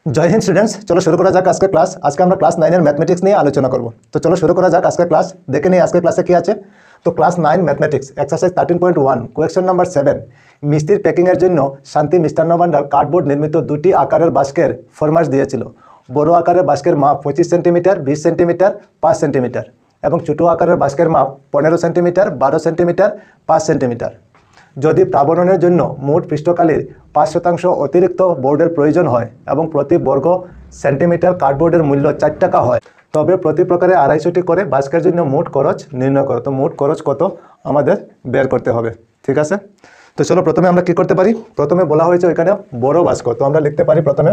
जय हिंद स्टूडेंट्स, चलो शुरू करा जाक आज का क्लास। आज का हम क्लास 9 मैथमेटिक्स নিয়ে আলোচনা করব। তো চলো শুরু করা যাক আজকে ক্লাস। দেখে নেই আজকে ক্লাসে কি আছে। তো class 9 mathematics exercise 13.1 question number 7 মিষ্টির প্যাকিং এর জন্য শান্তি মিষ্টান্ন ভান্ডার কার্ডবোর্ড নির্মিত দুটি আকারের বাস্কের ফরমাশ দিয়েছিল। বড় আকারের বাস্কের মাপ 25 সেন্টিমিটার, 20 সেন্টিমিটার, 5 সেন্টিমিটার এবং ছোট আকারের বাস্কের মাপ 15 সেন্টিমিটার, 12 সেন্টিমিটার, 5 সেন্টিমিটার। যদি প্লাবনের জন্য মোট পৃষ্ঠকালির 5% অতিরিক্ত বোর্ডের প্রয়োজন হয় এবং প্রতি বর্গ সেন্টিমিটার কার্ডবোর্ডের মূল্য 4 টাকা হয়, তবে প্রতি প্রকারে 250টি করে বাস্কের জন্য মোট খরচ নির্ণয় করো। তো মোট খরচ কত আমাদের বের করতে হবে, ঠিক আছে। তো চলো প্রথমে আমরা কি করতে পারি। প্রথমে বলা হয়েছে ওইখানে বড় বাস্ক, তো আমরা লিখতে পারি প্রথমে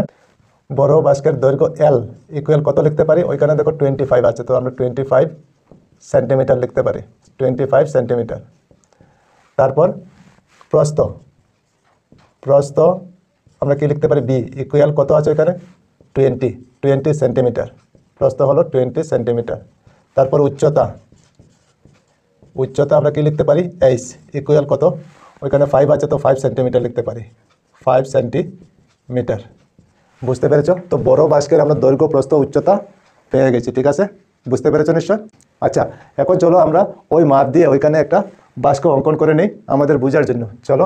বড় বাস্কের দৈর্ঘ্য এল ইকুয়াল কত লিখতে পারি। ওইখানে দেখো 25 আছে, তো আমরা 25 সেন্টিমিটার লিখতে পারি, 25 সেন্টিমিটার। তারপর প্রস্থ, প্রস্থ আমরা কি লিখতে পারি বি ইকুয়াল কত আছে এখানে 20 সেন্টিমিটার, প্রস্থ হলো 20 সেন্টিমিটার। তারপর উচ্চতা, উচ্চতা আমরা কি লিখতে পারি এইচ ইকুয়াল কত, ওইখানে 5 আছে তো 5 সেন্টিমিটার লিখতে পারি, 5 সেন্টিমিটার। বুঝতে পেরেছ? তো বড় বাস্কের আমরা দৈর্ঘ্য প্রস্থ উচ্চতা পেয়ে গেছি, ঠিক আছে। বুঝতে পেরেছ নিশ্চয়। আচ্ছা, এখন চলো আমরা ওই মাপ দিয়ে ওইখানে একটা বাস্ক অঙ্কন করে নেই আমাদের বোঝার জন্য। চলো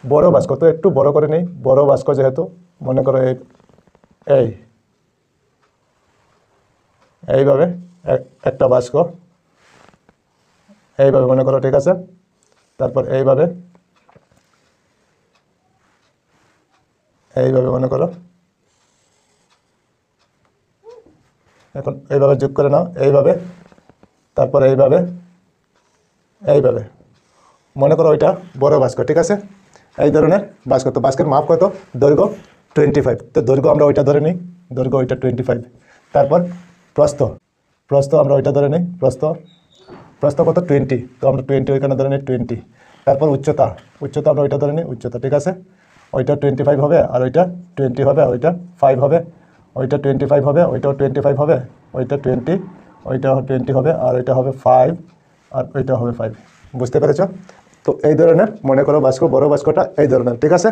বড় বাস্ক তো একটু বড় করে নেই। বড় বাস্ক যেহেতু মনে করো এইভাবে একটা বাস্ক এইভাবে মনে করো, ঠিক আছে। তারপর এইভাবে এইভাবে মনে করো, এখন এইভাবে যোগ করে নাও এইভাবে, তারপর এইভাবে এইভাবে মনে করো ওইটা বড় বাস্ক, ঠিক আছে। এই ধরনের বাস্ক, তো বাস্কের মাপ কত, দৈর্ঘ্য 25, তো দৈর্ঘ্য আমরা ওইটা ধরে নিই, দৈর্ঘ্য ওইটা 25। তারপর প্রস্থ, প্রস্থ আমরা ওইটা ধরে নিই, প্রস্থ প্রস্থ কত 20, তো আমরা 20 ওইখানে ধরে নিই 20। তারপর উচ্চতা, উচ্চতা আমরা ওইটা ধরে নিই উচ্চতা, ঠিক আছে। ওইটা 25 হবে আর ওইটা 20 হবে, ওইটা 5 হবে, ওইটা 25 হবে, ওইটাও 25 হবে, ওইটা 20, ওইটা 20 হবে আর ওইটা হবে 5 আর ওইটা হবে 5। বুঝতে পেরেছ? তো এই ধরনের মনে করো বাস্ক, বড় বাস্কটা এই ধরনের, ঠিক আছে।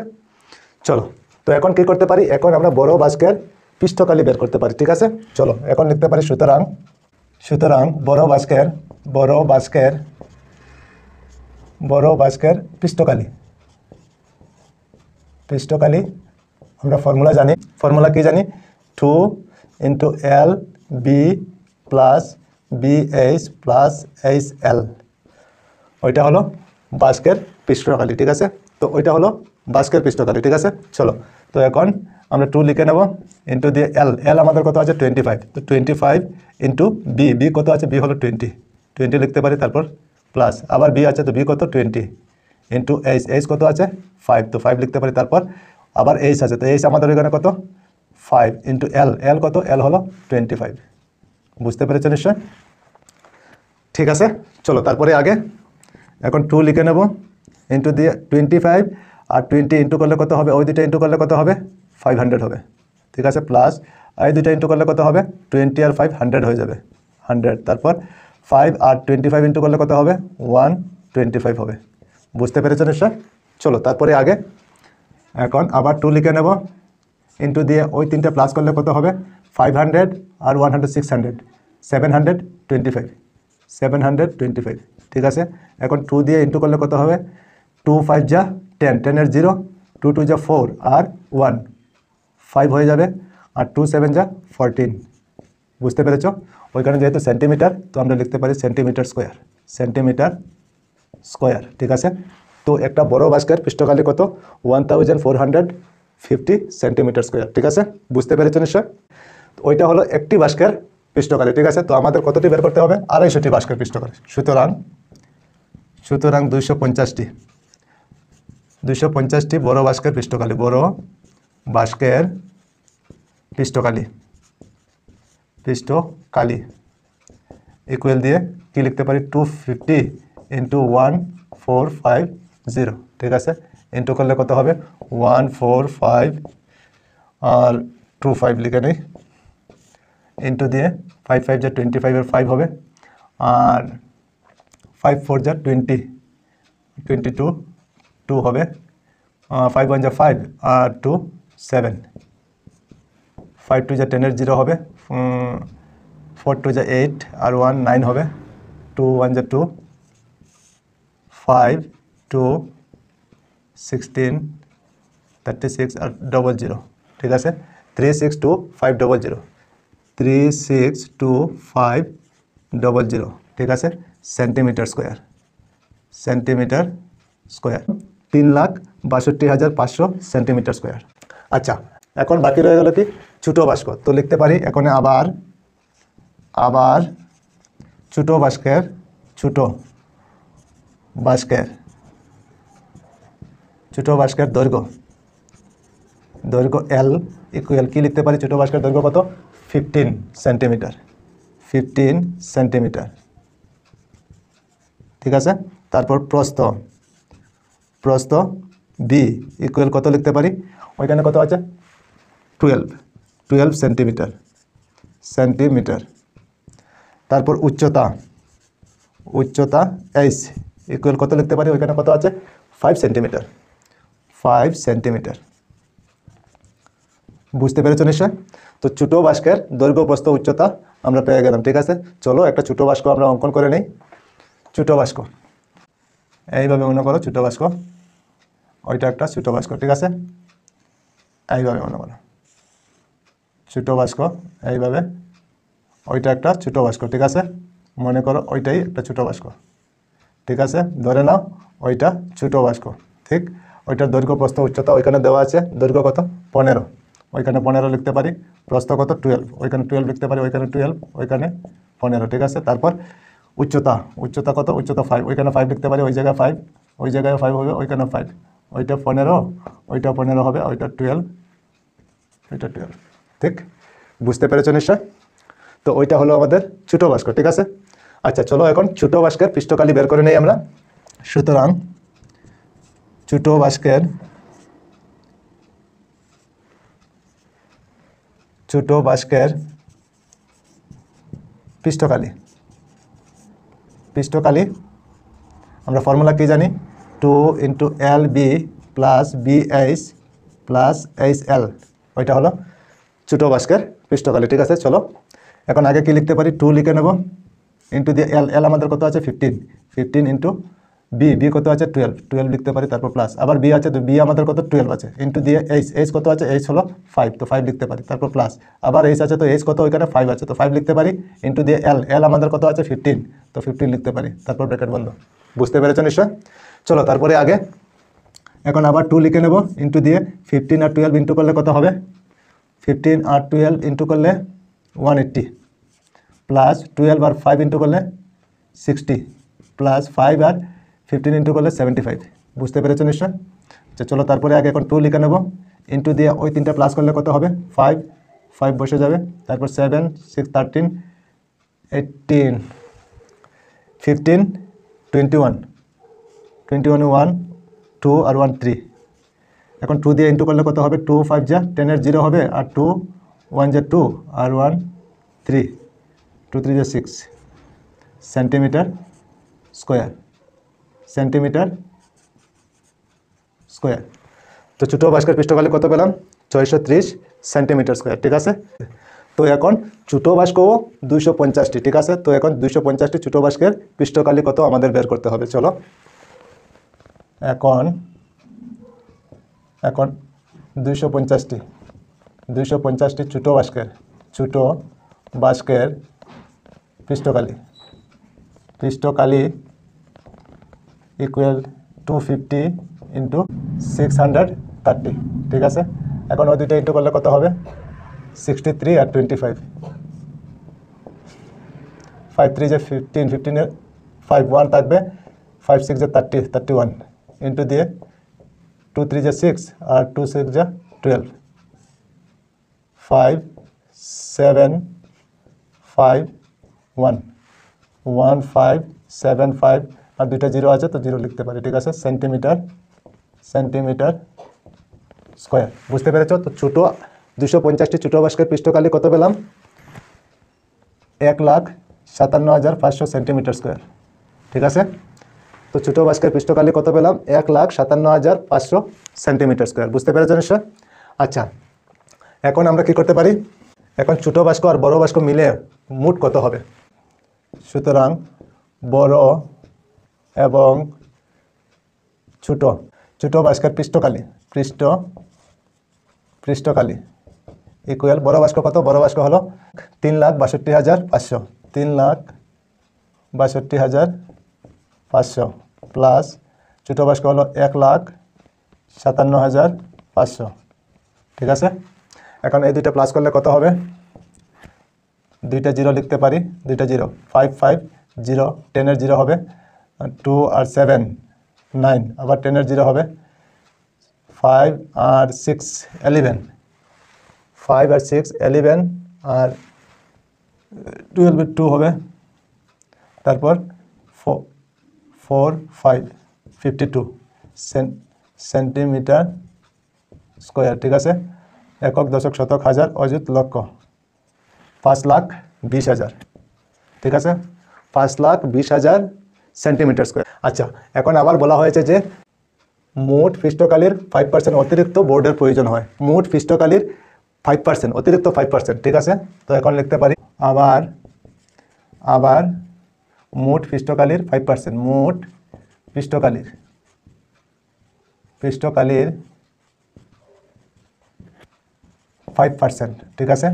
চলো তো এখন কি করতে পারি, এখন আমরা বড় বাস্কের পৃষ্ঠকালি বের করতে পারি, ঠিক আছে। চলো এখন লিখতে পারি সুতরাং, সুতরাং বড় বাস্কের পৃষ্ঠকালি, পৃষ্ঠকালি আমরা ফর্মুলা জানি। ফর্মুলা কি জানি, 2 × L B + BH + HL, ওইটা হলো বাস্কের পৃষ্ঠকালি, ঠিক আছে। তো ওইটা হলো বাস্কের পৃষ্ঠকালি, ঠিক আছে। চলো তো এখন আমরা 2 লিখে নেব ইন্টু দিয়ে এল আমাদের কত আছে 25, তো 25 ইন্টু বি কত আছে, বি হলো 20 লিখতে পারি। তারপর প্লাস আবার বি আছে, তো বি কত 20 ইন্টু এইচ কত আছে 5, তো 5 লিখতে পারি। তারপর আবার এইচ আছে, তো এইচ আমাদের এখানে কত 5 ইন্টু এল কত, এল হলো 25। বুঝতে পেরেছেন নিশ্চয়, ঠিক আছে। চলো তারপরে আগে এখন 2 লিখে নেব ইন্টু দিয়ে 25 আর 20 ইন্টু করলে কত হবে, ওই দুটো ইন্টু করলে কত হবে 500 হবে, ঠিক আছে। প্লাস এই দুটো ইন্টু করলে কত হবে 20 আর 5 100 হয়ে যাবে 100। তারপর 5 আর 25 ইন্টু করলে কত হবে 125 হবে। বুঝতে পেরেছেন নিশ্চয়। চলো তারপরে আগে এখন আবার 2 লিখে নেব ইন্টু দিয়ে ওই তিনটে প্লাস করলে কত হবে 500 আর 100 600 725, ঠিক আছে। এখন 2 দিয়ে ইন্টু করলে কত হবে 2 5 যা 10, 10 এর 0, 2 2 যা 4 আর 1 5 হয়ে যাবে আর 2 7 যা 14। বুঝতে পেরেছ? ওইখানে যেহেতু সেন্টিমিটার, তো আমরা লিখতে পারি সেন্টিমিটার স্কোয়ার, সেন্টিমিটার স্কোয়ার, ঠিক আছে। তো একটা বড় বাস্কের পৃষ্ঠকালি কত 1450 সেন্টিমিটার স্কোয়ার, ঠিক আছে। বুঝতে পেরেছ নিশ্চয়। ওইটা হলো একটি বাস্কের পৃষ্ঠকালি, ঠিক আছে। তো আমাদের কতটি বের করতে হবে 250টি বাস্কের পৃষ্ঠকালি। সুতরাং 250টি বড় বাস্কের পৃষ্ঠকালি, বড় বাস্কের পৃষ্ঠকালি ইকুয়াল দিয়ে কি লিখতে পারি 250 ইন্টু 1450, ঠিক আছে। ইন্টু করলে কত হবে 145 আর 25 লিখে নেই, ইন্টু দিয়ে 5 5 যা 25 এর 5 হবে আর 5 4 যা 20 22 2 হবে 5 1 যা 5 আর 2 7 5 টু যা 10 0 হবে, 4 টু যা 8 আর 1 9 হবে, 2 1 যা 2, 5 2 16 36 আর 00, ঠিক আছে। 3 6 2 5 00, 3 6 2 5 00, ঠিক আছে। Centimetre square, centimetre square 3,62,500 centimetre square. আচ্ছা, এখন বাকি রয়ে গেল কি ছোটো বাস্ক। তো লিখতে পারি এখন আবার ছোটো বাস্কের দৈর্ঘ্য এল ইকুয়াল কি লিখতে পারি, ছোটো বাস্কের দৈর্ঘ্য কত, 15 সেন্টিমিটার, 15 সেন্টিমিটার, ঠিক আছে। তারপর প্রস্থ বি ইকুয়াল কত লিখতে পারি, ওইখানে কত আছে 12 সেন্টিমিটার। তারপর উচ্চতা এইচ ইকুয়াল কত লিখতে পারি, ওইখানে কত আছে 5 সেন্টিমিটার। বুঝতে পেরেছো নিশ্চয়? তো ছোটো বাস্কের দৈর্ঘ্য, প্রস্থ, উচ্চতা আমরা পেয়ে গেলাম, ঠিক আছে। চলো একটা ছোটো বাস্ক আমরা অঙ্কন করে নিই। ছোটো বাস্ক এইভাবে মনে করো, ছোটো বাস্ক ওইটা একটা ছোটো বাস্ক, ঠিক আছে। এইভাবে মনে করো ছোটো বাস্ক, এইভাবে ওইটা একটা ছোটো বাস্ক, ঠিক আছে। মনে করো ওইটাই একটা ছোটো বাস্ক, ঠিক আছে। ধরে নাও ওইটা ছোটো বাস্ক, ঠিক। ওইটার দৈর্ঘ্য, প্রস্থ, উচ্চতা ওইখানে দেওয়া আছে। দৈর্ঘ্য কত 15, ওইখানে 15 লিখতে পারি। প্রস্থ কত 12, ওইখানে 12 লিখতে পারি, ওইখানে 12, ওইখানে 15, ঠিক আছে। তারপর উচ্চতা কত, উচ্চতা 5, ওইখানে 5 লিখতে পারি, ওই জায়গায় 5, ওই জায়গায় 5 হবে, ওইখানে 5, ওইটা 15, ওইটা 15 হবে, ওইটা 12, ওইটা 12, ঠিক। বুঝতে পেরেছো নিশ্চয়? তো ওইটা হলো আমাদের ছোটো বাস্ক, ঠিক আছে। আচ্ছা চলো এখন ছোটো বাস্কের পৃষ্ঠকালি বের করে নেই আমরা। সুতরাং ছোটো বাস্কের পৃষ্ঠকালি আমরা ফর্মুলা কি জানি, 2 × LB + BH + HL, ওইটা হলো ছোটো বাস্কের পৃষ্ঠকালি, ঠিক আছে। চলো এখন আগে কি লিখতে পারি, 2 লিখে নেব, ইন্টু দিয়ে এল আমাদের কত আছে 15 ইন্টু বি কত আছে 12 লিখতে পারি, তারপর প্লাস আবার বি আছে, তো বি আমাদের কত 12 আছে, ইন্টু দিয়ে এইচ কত আছে, এইচ হলো 5, তো 5 লিখতে পারি, তারপর প্লাস আবার এইচ আছে, তো এইচ কত ওইখানে 5 আছে, তো 5 লিখতে পারি, ইন্টু দিয়ে এল আমাদের কত আছে 15, তো 15 লিখতে পারি, তারপর ব্র্যাকেট বন্ধ। বুঝতে পেরেছো নিশ্চয়? চলো তারপরে আগে এখন আবার 2 লিখে নেব, ইন্টু দিয়ে 15 আর 12 ইন্টু করলে কত হবে, 15 আর 12 ইন্টু করলে 180, প্লাস 12 আর 5 ইন্টু করলে 60, প্লাস 5 আর 15 ইন্টু করলে 75। বুঝতে পেরেছো নিশ্চয়? আচ্ছা চলো তারপরে আগে এখন 2 লিখে নেব, ইন্টু দিয়ে ওই 3টা প্লাস করলে কত হবে 5 বসে যাবে, তারপর 7 6 13 18 15 21 1 2 আর 1 3। এখন 2 দিয়ে ইন্টু করলে কত হবে, 2 5 যা 10 এর 0 হবে, আর 2 1 যা 2 আর 1 3, 2 3 যা 6 সেন্টিমিটার স্কোয়ার। তো ছোটো বাস্কের পৃষ্ঠকালি কত পেলাম, 630 সেন্টিমিটার স্কোয়ার, ঠিক আছে। তো এখন ছোটো বাস্কও 250টি, ঠিক আছে। তো এখন 250টি ছোটো বাস্কের পৃষ্ঠকালি কত আমাদের বের করতে হবে। চলো এখন 250টি ছোটো বাস্কের পৃষ্ঠকালি ইকুয়াল 250 ইন্টু 630, ঠিক আছে। এখন ওই দুইটা ইন্টু করলে কত হবে, 63 আর 25, 5 3 যে 15, 15 এর 5 1 থাকবে, 5 6 যে 30 31, ইন্টু দিয়ে 2 3 যে 6 আর 2 6 যে 12, 5 7 5 1 1 5 7 5 আর দুইটা 0 আছে, তো 0 লিখতে পারি, ঠিক আছে। Centimetre square. বুঝতে পেরেছো? তো ছোটো 250টি ছোটো বাস্কের পৃষ্ঠকালি কত পেলাম, 1,57,500 সেন্টিমিটার স্কোয়ার, ঠিক আছে। তো ছোটো বাস্কের পৃষ্ঠকালি কত পেলাম, 1,57,500 সেন্টিমিটার স্কোয়ার। বুঝতে পেরেছো নিশ্চয়? আচ্ছা এখন আমরা কি করতে পারি, এখন ছোটো বাক্স আর বড় বাক্স মিলে মোট কত হবে। সুতরাং বড় এবং ছোটো বাক্সের পৃষ্ঠকালী ইকুয়াল বড় বাক্স কত, বড় বাক্স হলো 3,62,500, 3,62,500 প্লাস ছোটো বাক্স হলো 1,57,500। ঠিক আছে, এখন এই দুইটা প্লাস করলে কত হবে, দুইটা জিরো লিখতে পারি, দুইটা জিরো 5 5 0, 10-এর 0 হবে 2 আর 7 9, আবার 10-এর 0 হবে 5 আর 6 11, 5 আর 6 11 আর 12 2 হবে, তারপর 4 5 52 সেন্টিমিটার স্কোয়ার। ঠিক আছে, একক দশক শতক হাজার অযুত লক্ষ 5,20,000। ঠিক আছে, 5,20,000 সেন্টিমিটার স্কোয়ার। আচ্ছা, এখন আবার বলা হয়েছে যে মোট পৃষ্ঠকালীর 5% অতিরিক্ত বোর্ডের প্রয়োজন হয়, মোট পৃষ্ঠকালীর 5% অতিরিক্ত 5%। ঠিক আছে, তো এখন লিখতে পারি আবার মোট পৃষ্ঠকালীর 5%, মোট পৃষ্ঠকালীর 5%। ঠিক আছে,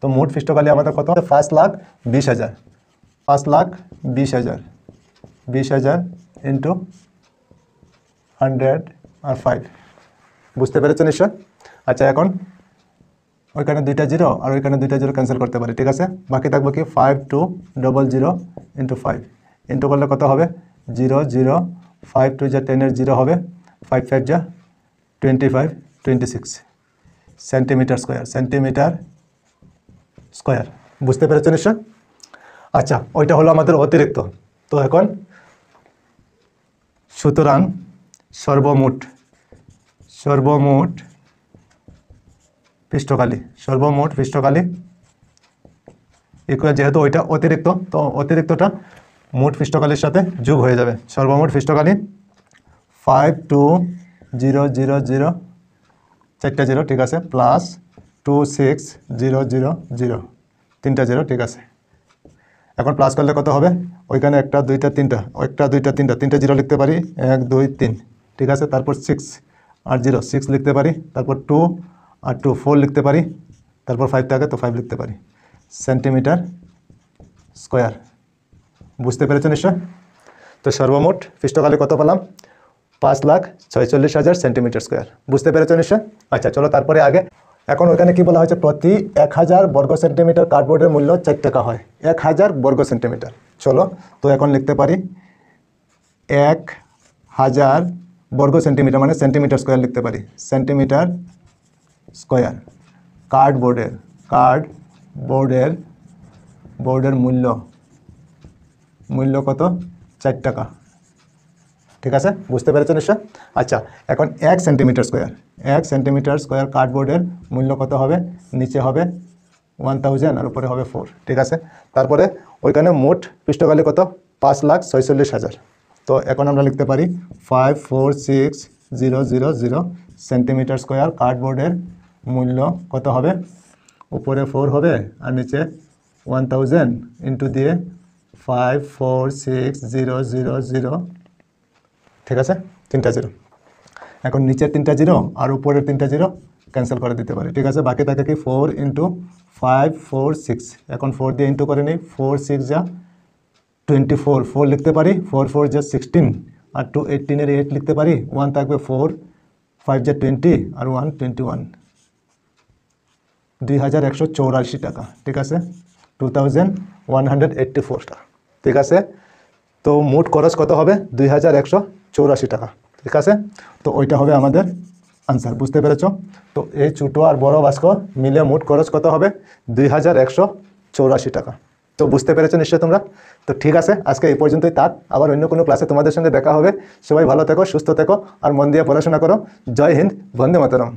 তো মোট পৃষ্ঠকালী আমাদের কত, 5,20,000, 5,20,000 20,000 ইন্টু 100 আর 5। বুঝতে পেরেছো নিশ্চয়। আচ্ছা, এখন ওইখানে দুইটা জিরো আর ওইখানে দুইটা জিরো ক্যান্সেল করতে পারি। ঠিক আছে, বাকি থাকবে কি 5200 ইন্টু 5, ইন্টু করলে কত হবে 0 0, 5 2 যা 10-এর 0 হবে, 5 5 যা 25 26 সেন্টিমিটার স্কোয়ার। বুঝতে পেরেছো নিশ্চয়। আচ্ছা, ওইটা হলো আমাদের অতিরিক্ত। তো এখন সুতরাং সর্বমোট পৃষ্ঠকালী ইকুয়াল, যেহেতু ওইটা অতিরিক্ত, তো অতিরিক্তটা মোট পৃষ্ঠকালীর সাথে যোগ হয়ে যাবে। সর্বমোট পৃষ্ঠকালী 52,000 চারটা জিরো। ঠিক আছে, প্লাস 26,000 তিনটা জিরো। ঠিক আছে, এখন প্লাস করলে কত হবে, ওইখানে একটা দুইটা তিনটা, তিনটা জিরো লিখতে পারি, 1 2 3। ঠিক আছে, তারপর 6 আর 0 6 লিখতে পারি, তারপর 2 আর 2 4 লিখতে পারি, তারপর 5 থাকে তো 5 লিখতে পারি সেন্টিমিটার স্কোয়ার। বুঝতে পেরেছো নিশ্চয়। তো সর্বমোট পৃষ্ঠকালী কত পেলাম, 5,46,000 সেন্টিমিটার স্কোয়ার। বুঝতে পেরেছো নিশ্চয়। আচ্ছা, চলো তারপরে আগে। এখন ওখানে কি বলা হয়েছে, প্রতি 1,000 বর্গ সেন্টিমিটার কার্ডবোর্ডের মূল্য 4 টাকা হয়, 1,000 বর্গ সেন্টিমিটার। চলো, তো এখন লিখতে পারি 1,000 বর্গ সেন্টিমিটার মানে সেন্টিমিটার স্কোয়ার লিখতে পারি, সেন্টিমিটার স্কোয়ার। কার্ডবোর্ডের মূল্য কত, 4 টাকা। ঠিক আছে, বুঝতে পেরেছো নিশ্চয়। আচ্ছা, এখন 1 সেন্টিমিটার স্কোয়ার কার্ডবোর্ডের মূল্য কত হবে, নিচে হবে 1000 আর উপরে হবে 4। ঠিক আছে, তারপরে ওইখানে মোট পৃষ্ঠকালী কত, 5,46,000। তো এখন আমরা লিখতে পারি 546,000 সেন্টিমিটার স্কোয়ার কার্ডবোর্ডের মূল্য কত হবে, উপরে 4 হবে আর নিচে 1000 ইন্টু দিয়ে 546,000। ঠিক আছে, তিনটা জিরো। এখন নিচের 3টা জিরো আর উপরের 3টা জিরো ক্যান্সেল করে দিতে পারি। ঠিক আছে, বাকি থাকে কি 4 ইন্টু 5 4 6। এখন 4 দিয়ে ইন্টু করে নিই, 4 6 যা 24, 4 লিখতে পারি, 4 4 যা 16 আর 2 18-এর 8 লিখতে পারি, 1 থাকবে 4 5 যা 20 আর 1 21, 2,184 টাকা। ঠিক আছে, 2,184 টাকা। ঠিক আছে, তো মোট খরচ কত হবে, 2,184 টাকা। ঠিক আছে, তো ওইটা হবে আমাদের আনসার। বুঝতে পেরেছো। তো এই ছোটো আর বড় বাক্স মিলে মোট খরচ কত হবে, 2,184 টাকা। তো বুঝতে পেরেছো নিশ্চয়ই তোমরা। তো ঠিক আছে, আজকে এই পর্যন্তই থাক, আবার অন্য কোনো ক্লাসে তোমাদের সঙ্গে দেখা হবে। সবাই ভালো থেকো, সুস্থ থেকো আর মন দিয়ে পড়াশোনা করো। জয় হিন্দ, বন্দে মাতরম।